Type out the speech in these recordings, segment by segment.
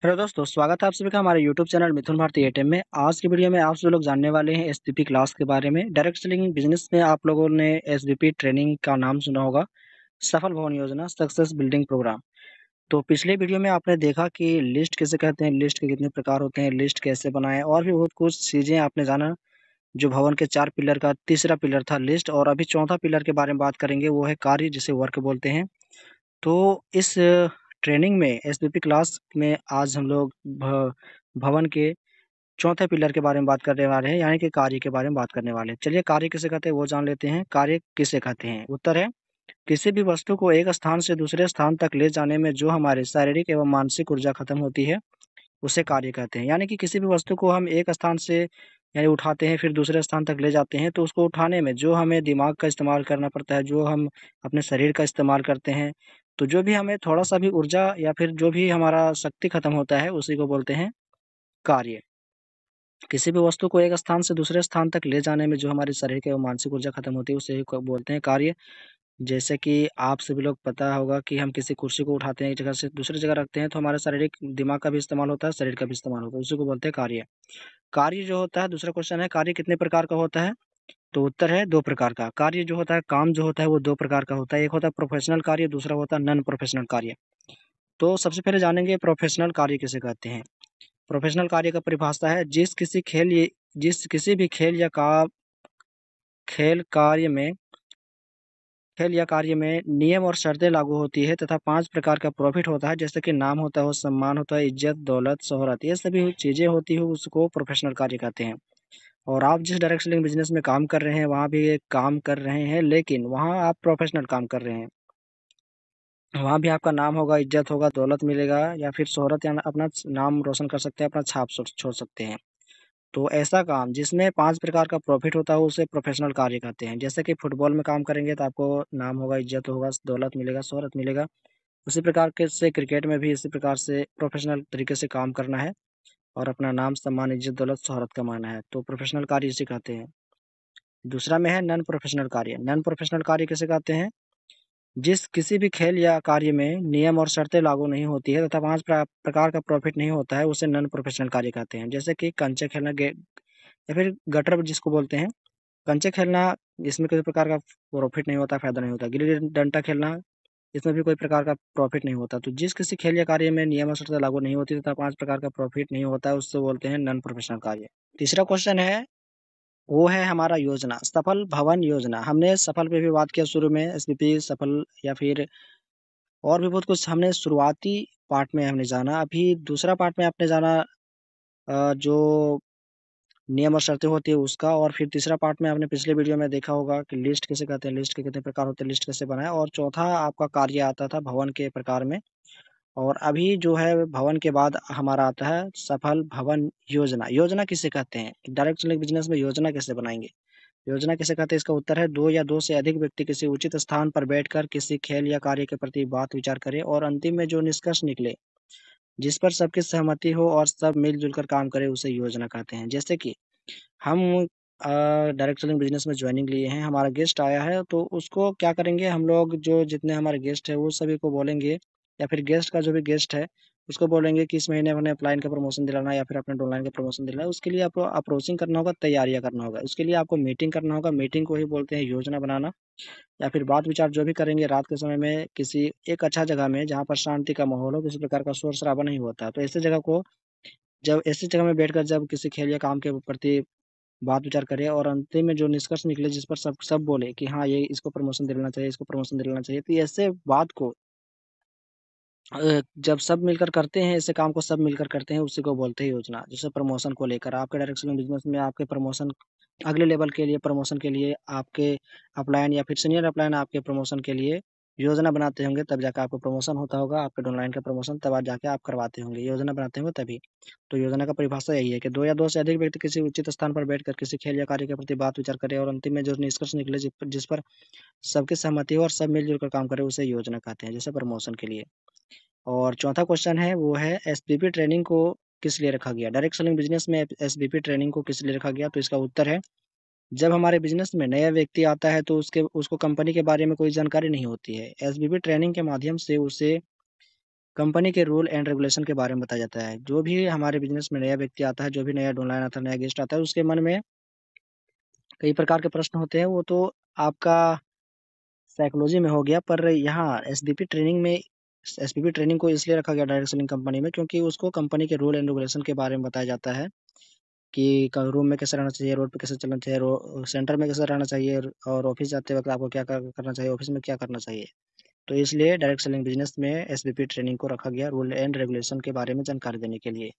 Hello दोस्तों, स्वागत है आप सभी का हमारे यूट्यूब चैनल मिथुन भारती एटीएम में। आज की वीडियो में आप सभी लोग जानने वाले हैं एसबीपी क्लास के बारे में। डायरेक्ट सेलिंग बिजनेस में आप लोगों ने एसबीपी ट्रेनिंग का नाम सुना होगा, सफल भवन योजना, सक्सेस बिल्डिंग प्रोग्राम। तो पिछले वीडियो में आपने देखा कि लिस्ट किसे कहते हैं, लिस्ट के कितने प्रकार होते हैं, लिस्ट कैसे बनाएं और भी बहुत कुछ चीजें आपने जाना। जो भवन के 4 पिलर का तीसरा पिलर था लिस्ट, और अभी चौथा पिलर के बारे में बात करेंगे, वो है कार्य, जिसे वर्क बोलते हैं। तो इस ट्रेनिंग में एसबीपी क्लास में आज हम लोग भवन के चौथे पिलर के बारे में बात करने वाले हैं, यानी कि कार्य के बारे में बात करने वाले हैं। चलिए, कार्य किसे कहते हैं वो जान लेते हैं। कार्य किसे कहते हैं? उत्तर है, किसी भी वस्तु को एक स्थान से दूसरे स्थान तक ले जाने में जो हमारी शारीरिक एवं मानसिक ऊर्जा खत्म होती है, उसे कार्य कहते हैं। यानी कि किसी भी वस्तु को हम एक स्थान से यानी उठाते हैं, फिर दूसरे स्थान तक ले जाते हैं, तो उसको उठाने में जो हमें दिमाग का इस्तेमाल करना पड़ता है, जो हम अपने शरीर का इस्तेमाल करते हैं, तो जो भी हमें थोड़ा-सा भी ऊर्जा या फिर जो भी हमारा शक्ति खत्म होता है, उसी को बोलते हैं कार्य। किसी भी वस्तु को एक स्थान से दूसरे स्थान तक ले जाने में जो हमारी शारीरिक एवं मानसिक ऊर्जा खत्म होती है, उसे ही बोलते हैं कार्य। जैसे कि आप सभी लोग पता होगा कि हम किसी कुर्सी को उठाते हैं, एक जगह से दूसरी जगह रखते हैं, तो हमारे शारीरिक दिमाग का भी इस्तेमाल होता है, शरीर का भी इस्तेमाल होता है, उसी को बोलते हैं कार्य। कार्य जो होता है, दूसरा क्वेश्चन है, कार्य कितने प्रकार का होता है? तो उत्तर है 2 प्रकार का। कार्य जो होता है, काम जो होता है, वो 2 प्रकार का होता है। एक होता है प्रोफेशनल कार्य, दूसरा होता है नॉन प्रोफेशनल कार्य। तो सबसे पहले जानेंगे प्रोफेशनल कार्य किसे कहते हैं। प्रोफेशनल कार्य का परिभाषा है, जिस किसी भी खेल या कार्य में नियम और शर्तें लागू होती है तथा 5 प्रकार का प्रॉफिट होता है, जैसे कि नाम होता है, सम्मान होता है, इज्जत, दौलत, शोहरत, ये सभी चीजें होती है, उसको प्रोफेशनल कार्य कहते हैं। और आप जिस डायरेक्ट सेलिंग बिजनेस में काम कर रहे हैं, वहाँ भी एक काम कर रहे हैं, लेकिन वहाँ आप प्रोफेशनल काम कर रहे हैं। वहाँ भी आपका नाम होगा, इज्जत होगा, दौलत मिलेगा, या फिर शोहरत, या अपना नाम रोशन कर सकते हैं, अपना छाप छोड़ सकते हैं। तो ऐसा काम जिसमें 5 प्रकार का प्रॉफिट होता है, उसे प्रोफेशनल कार्य कहते हैं। जैसे कि फुटबॉल में काम करेंगे तो आपको नाम होगा, इज्जत होगा, दौलत मिलेगा, शोहरत मिलेगा। उसी प्रकार के से क्रिकेट में भी इसी प्रकार से प्रोफेशनल तरीके से काम करना है और अपना नाम, सम्मान, इज्जत, दौलत, शोहरत कमाना है। तो प्रोफेशनल कार्य इसे कहते हैं। दूसरा में है नॉन प्रोफेशनल कार्य। नॉन प्रोफेशनल कार्य किसे कहते हैं? जिस किसी भी खेल या कार्य में नियम और शर्तें लागू नहीं होती है तथा 5 प्रकार का प्रॉफिट नहीं होता है, उसे नॉन प्रोफेशनल कार्य कहते हैं। जैसे कि कंचे खेलना, या फिर गटर जिसको बोलते हैं। कंचे खेलना, इसमें किसी प्रकार का प्रॉफिट नहीं होता, फायदा नहीं होता। गिल्ली डंडा खेलना, इसमें भी कोई प्रकार का प्रॉफिट नहीं होता। तो जिस किसी खेल या कार्य में नियम और शर्तें लागू नहीं होती तथा 5 प्रकार का प्रॉफिट नहीं होता है, उससे बोलते हैं नॉन प्रोफेशनल कार्य। तीसरा क्वेश्चन है, वो है हमारा योजना, सफल भवन योजना। हमने सफल पे भी बात किया शुरू में, एसबीपी सफल, या फिर और भी बहुत कुछ हमने शुरुआती पार्ट में हमने जाना। अभी दूसरा पार्ट में आपने जाना जो नियम और शर्तें होती है उसका, और फिर तीसरा पार्ट में आपने पिछले वीडियो में देखा होगा कि लिस्ट किसे कहते हैं, लिस्ट के कितने प्रकार होते हैं, लिस्ट कैसे बनाएं, और चौथा आपका कार्य आता था भवन के प्रकार में। और अभी जो है भवन के बाद हमारा आता है सफल भवन योजना। योजना किसे कहते हैं? डायरेक्ट सेलिंग बिजनेस में योजना कैसे बनाएंगे? योजना किसे कहते हैं? इसका उत्तर है, 2 या 2 से अधिक व्यक्ति किसी उचित स्थान पर बैठकर किसी खेल या कार्य के प्रति बात विचार करें और अंतिम में जो निष्कर्ष निकले, जिस पर सबकी सहमति हो और सब मिलजुल कर काम करें, उसे योजना कहते हैं। जैसे कि हम डायरेक्ट सेलिंग बिजनेस में ज्वाइनिंग लिए हैं, हमारा गेस्ट आया है, तो उसको क्या करेंगे हम लोग, जो जितने हमारे गेस्ट है वो सभी को बोलेंगे, या फिर गेस्ट का जो भी गेस्ट है उसको बोलेंगे कि इस महीने अपने अपलाइन का प्रमोशन दिलाना है या फिर अपने डाउनलाइन का प्रमोशन दिलाना है। उसके लिए आपको अप्रोचिंग करना होगा, तैयारियां करना होगा, उसके लिए आपको मीटिंग करना होगा। मीटिंग को ही बोलते हैं योजना बनाना। या फिर बात विचार जो भी करेंगे रात के समय में किसी एक अच्छा जगह में, जहाँ पर शांति का माहौल हो, किसी प्रकार का शोर शराबा नहीं होता, तो ऐसी जगह को, जब ऐसी जगह में बैठकर जब किसी खेल या काम के प्रति बात विचार करें और अंतिम में जो निष्कर्ष निकले, जिस पर सब सब बोले कि हाँ, ये इसको प्रमोशन दिलाना चाहिए, इसको प्रमोशन दिलाना चाहिए, तो ऐसे बात को जब सब मिलकर करते हैं, ऐसे काम को सब मिलकर करते हैं, उसी को बोलते हैं योजना। जैसे प्रमोशन को लेकर आपके डायरेक्ट सेलिंग बिजनेस में आपके प्रमोशन, अगले लेवल के लिए प्रमोशन के लिए आपके अपलाइन या फिर सीनियर अपलाइन आपके प्रमोशन के लिए योजना बनाते होंगे, तब जाकर आपको प्रमोशन होता होगा। आपके डाउनलाइन का प्रमोशन तब आज जाके आप करवाते होंगे, योजना बनाते होंगे तभी। तो योजना का परिभाषा यही है कि 2 या 2 से अधिक व्यक्ति किसी उचित स्थान पर बैठकर किसी खेल या कार्य के प्रति बात विचार करें और अंतिम में जो निष्कर्ष निकले, जिस पर सबकी सहमति हो और सब मिलजुल कर काम करें, उसे योजना कहते हैं, जैसे प्रमोशन के लिए। और चौथा क्वेश्चन है, वो है एसबीपी ट्रेनिंग को किस लिए रखा गया? डायरेक्ट सेलिंग बिजनेस में एसबीपी ट्रेनिंग को किस लिए रखा गया? तो इसका उत्तर है, जब हमारे बिजनेस में नया व्यक्ति आता है तो उसको कंपनी के बारे में कोई जानकारी नहीं होती है। एसबीपी ट्रेनिंग के माध्यम से उसे कंपनी के रूल एंड रेगुलेशन के बारे में बताया जाता है। जो भी हमारे बिजनेस में नया व्यक्ति आता है, जो भी नया डाउनलाइन आता है, नया गेस्ट आता है, उसके मन में कई प्रकार के प्रश्न होते हैं। वो तो आपका साइकोलॉजी में हो गया, पर यहाँ एसबीपी ट्रेनिंग को इसलिए रखा गया डायरेक्ट सेलिंग कंपनी में, क्योंकि उसको कंपनी के रूल एंड रेगुलेशन के बारे में बताया जाता है कि रूम में कैसे रहना चाहिए, रोड पे कैसे चलना चाहिए, सेंटर में कैसे रहना चाहिए, और ऑफिस जाते वक्त आपको क्या करना चाहिए, ऑफिस में क्या करना चाहिए। तो इसलिए डायरेक्ट सेलिंग बिजनेस में एसबीपी ट्रेनिंग को रखा गया, रूल एंड रेगुलेशन के बारे में जानकारी देने के लिए।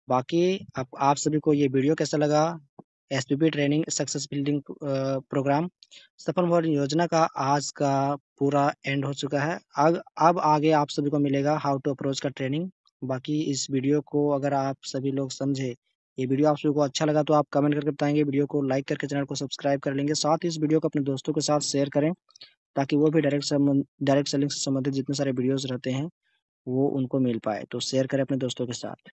बाकी आप सभी को ये वीडियो कैसा लगा? SPP training success building programme सफल भवन योजना का आज का पूरा एंड हो चुका है। अब आगे आप सभी को मिलेगा हाउ टू अप्रोच का ट्रेनिंग। बाकी इस वीडियो को अगर आप सभी लोग समझे, ये वीडियो आप सभी को अच्छा लगा, तो आप कमेंट करके बताएंगे, वीडियो को लाइक करके चैनल को सब्सक्राइब कर लेंगे, साथ ही इस वीडियो को अपने दोस्तों के साथ शेयर करें, ताकि वो भी डायरेक्ट सेलिंग से संबंधित जितने सारे वीडियोस रहते हैं वो उनको मिल पाए। तो शेयर करें अपने दोस्तों के साथ।